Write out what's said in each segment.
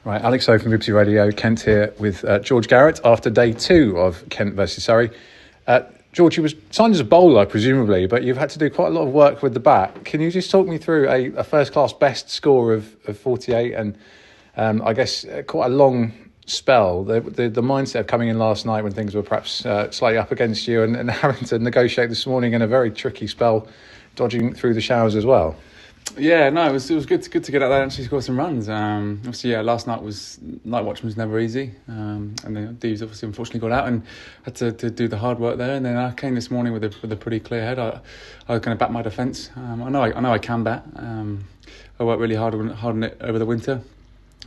Right, Alex O from BBC Radio, Kent here with George Garrett after day 2 of Kent versus Surrey. George, you were signed as a bowler, presumably, but you've had to do quite a lot of work with the bat. Can you just talk me through a first-class best score of 48 and I guess quite a long spell, the mindset of coming in last night when things were perhaps slightly up against you and having to negotiate this morning in a very tricky spell, dodging through the showers as well? Yeah, no, it was good to get out there and actually score some runs. Obviously, yeah, last night night watching was never easy, and then Deeves obviously unfortunately got out and had to do the hard work there. And then I came this morning with a pretty clear head. I was going to bat my defence. I know I can bat. I worked really hard on it over the winter.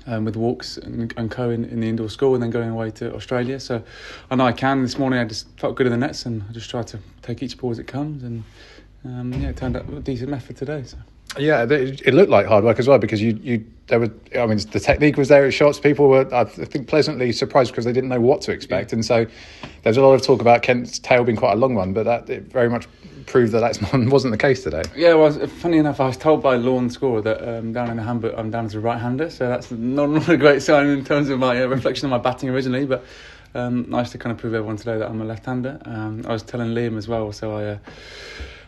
With walks and co in the indoor school and then going away to Australia. So I know I can. This morning I just felt good in the nets and I just tried to take each ball as it comes and it turned out a decent method today. So. Yeah, it looked like hard work as well because the technique was there at shots. People were, I think, pleasantly surprised because they didn't know what to expect. Yeah. And so there's a lot of talk about Kent's tail being quite a long one, but it very much proved that wasn't the case today. Yeah, well, funny enough, I was told by Lorne scorer that down in the handbook I'm down as a right-hander, so that's not a great sign in terms of my reflection of my batting originally, but nice to kind of prove everyone today that I'm a left-hander. I was telling Liam as well, so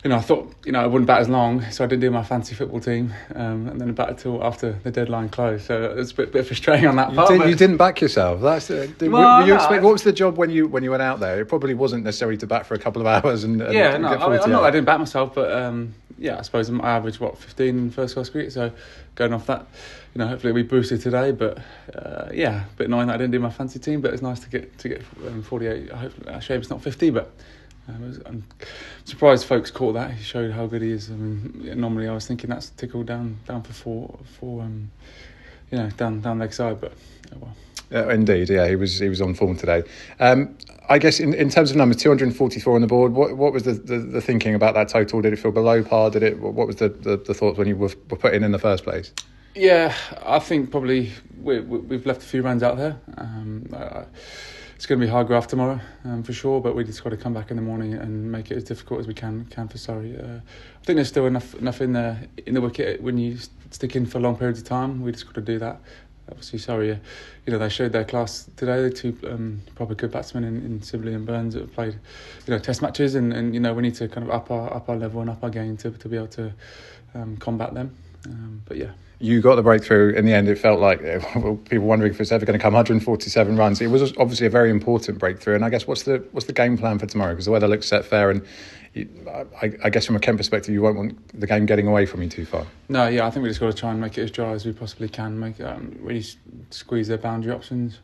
I thought, I wouldn't bat as long, so I didn't do my fancy football team, and then I batted till after the deadline closed. So it was a bit frustrating on that part. You didn't back yourself. What was the job when you went out there? It probably wasn't necessarily to bat for a couple of hours and I didn't bat myself, but I suppose I averaged 15 in first class cricket. So going off that, hopefully we boosted today. But a bit annoying that I didn't do my fancy team. But it's nice to get 48. Hopefully, shame it's not 50, but. I'm surprised folks caught that. He showed how good he is. I mean, normally I was thinking that's tickled down for down leg side, but well. Yeah, indeed, yeah, he was on form today. I guess in terms of numbers, 244 on the board. What was the thinking about that total? Did it feel below par? What was the thoughts when you were put in the first place? Yeah, I think probably we've left a few runs out there. It's going to be a hard graft tomorrow, for sure, but we just got to come back in the morning and make it as difficult as we can for Surrey. I think there's still enough in the wicket when you stick in for long periods of time. We just got to do that. Obviously, Surrey, they showed their class today. The two proper good batsmen in Sibley and Burns that have played, test matches, and we need to kind of up our level and up our game to be able to combat them. But yeah. You got the breakthrough in the end. It felt like people wondering if it's ever going to come 147 runs. It was obviously a very important breakthrough. And I guess what's the game plan for tomorrow? Because the weather looks set fair, and I guess from a Kent perspective, you won't want the game getting away from you too far. No, yeah, I think we just got to try and make it as dry as we possibly can. Make really squeeze their boundary options,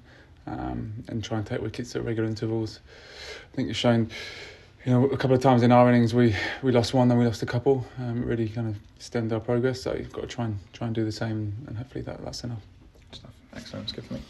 and try and take wickets at regular intervals. I think it's shown. A couple of times in our innings we lost one, then we lost a couple. It really kind of stemmed our progress. So you've got to try and do the same, and hopefully that's enough. Excellent, that's good for me.